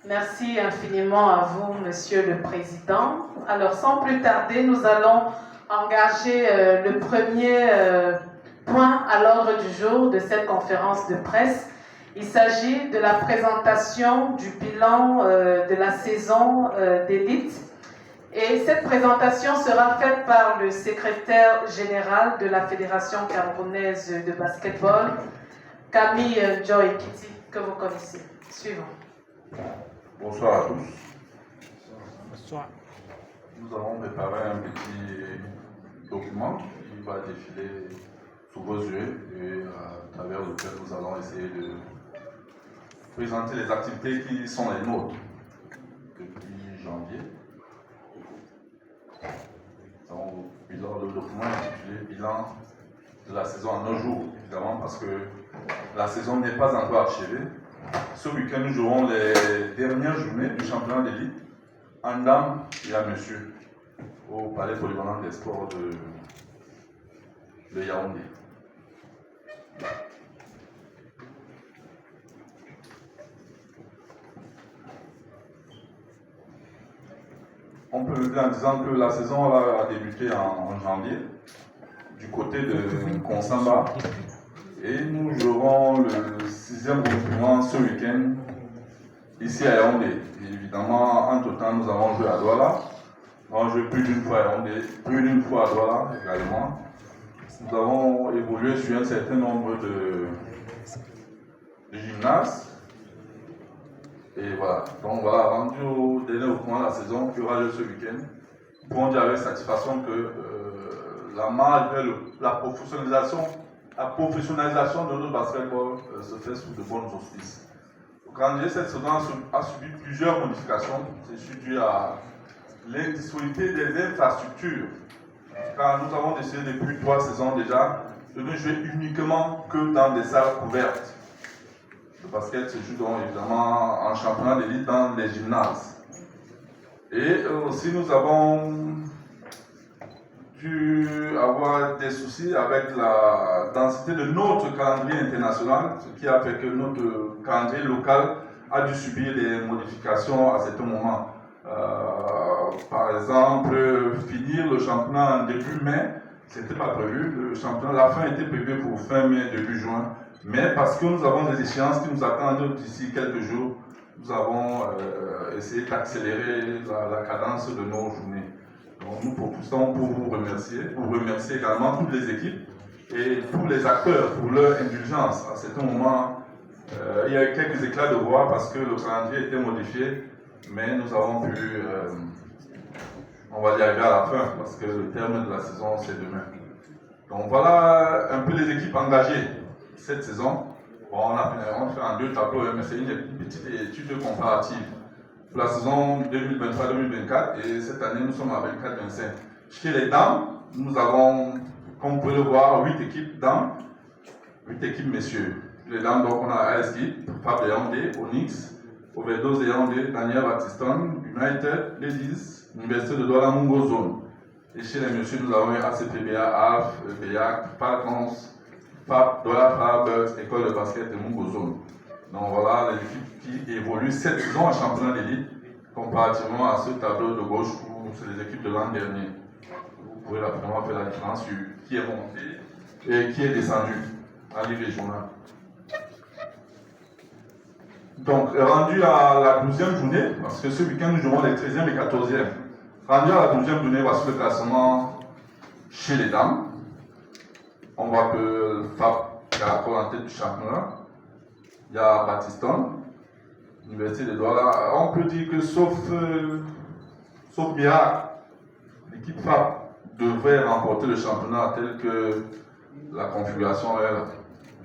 Merci infiniment à vous, Monsieur le Président. Alors, sans plus tarder, nous allons engager le premier point à l'ordre du jour de cette conférence de presse. Il s'agit de la présentation du bilan de la saison d'élite. Et cette présentation sera faite par le secrétaire général de la Fédération camerounaise de basketball, Camille Joy Kitty, que vous connaissez. Suivant. Bonsoir à tous. Bonsoir. Nous avons préparé un petit document qui va défiler sous vos yeux et à travers lequel nous allons essayer de présenter les activités qui sont les nôtres depuis janvier. Nous avons le document intitulé Bilan de la saison en 9 jours, évidemment, parce que la saison n'est pas encore achevée. Ce week-end, nous jouerons les dernières journées du championnat d'élite en dames et à monsieur au Palais polyvalent des sports de Yaoundé. On peut le dire en disant que la saison a débuté en janvier du côté de Konsamba et nous jouerons le 6e groupement ce week-end ici à Yaoundé. Et évidemment, entre-temps, nous avons joué à Douala. Nous avons joué plus d'une fois à Yaoundé, plus d'une fois à Douala également. Nous avons évolué sur un certain nombre de gymnases. Et voilà, donc voilà, rendu au dernier point de la saison qui aura lieu ce week-end, nous pouvons dire avec satisfaction que malgré la professionnalisation de notre basketball se fait sous de bonnes auspices. Le calendrier cette saison a subi plusieurs modifications, c'est dû à l'indisponibilité des infrastructures. Car nous avons décidé depuis 3 saisons déjà de ne jouer uniquement que dans des salles couvertes. Le basket se joue donc évidemment en championnat d'élite dans les gymnases. Et aussi nous avons dû avoir des soucis avec la densité de notre calendrier international, ce qui a fait que notre calendrier local a dû subir des modifications à certains moments. Par exemple, finir le championnat en début mai, ce n'était pas prévu. Le championnat, la fin était prévue pour fin mai, début juin. Mais parce que nous avons des échéances qui nous attendent d'ici quelques jours, nous avons essayé d'accélérer la cadence de nos journées. Donc nous profitons pour vous remercier également toutes les équipes et tous les acteurs pour leur indulgence. À certains moments, il y a eu quelques éclats de voix parce que le calendrier était modifié, mais nous avons pu, on va y arriver à la fin parce que le terme de la saison c'est demain. Donc voilà un peu les équipes engagées cette saison. Bon, on fait en 2 tableaux, mais c'est une petite étude comparative pour la saison 2023-2024 et cette année nous sommes à 24-25. Chez les dames, nous avons, comme vous pouvez le voir, 8 équipes dames, 8 équipes messieurs. Les dames, donc on a ASG, Fab de Yaoundé, Onyx, Overdose de Yaoundé, Daniel Batiston, United, Ladies, Université de Douala Mungo Zone. Et chez les messieurs, nous avons ACPBA, AF, BEAC, Falcons, FAB, Douala Fab, École de basket de Mungo Zone. Donc voilà les équipes qui évoluent cette saison en championnat d'élite comparativement à ce tableau de gauche où c'est les équipes de l'an dernier. Vous pouvez vraiment faire la différence sur qui est monté et qui est descendu à Ligue régionale. Donc rendu à la 12e journée, parce que ce week-end nous jouerons les 13e et 14e. Rendu à la 12e journée, voici le classement chez les dames. On voit que FAB est encore en tête du championnat. Il y a Batiston, Université de Douala. On peut dire que sauf miracle, l'équipe FAB devrait remporter le championnat tel que la configuration est là.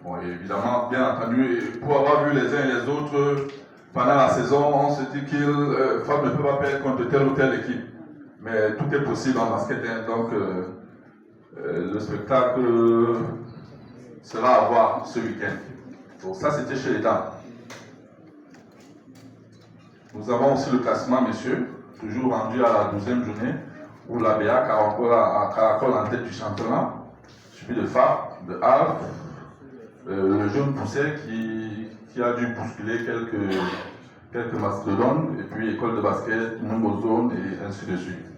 Bon, évidemment, bien entendu, pour avoir vu les uns et les autres pendant la saison, on se dit que FAB ne peut pas perdre contre telle ou telle équipe. Mais tout est possible en basket, hein, donc le spectacle sera à voir ce week-end. Donc ça, c'était chez les dames. Nous avons aussi le classement, messieurs, toujours rendu à la 12e journée, où la BEAC a encore en tête du championnat, suivi de FAB, de ALF, le jeune poussé qui a dû bousculer quelques mastodontes, et puis école de basket, Numbo Zone, et ainsi de suite.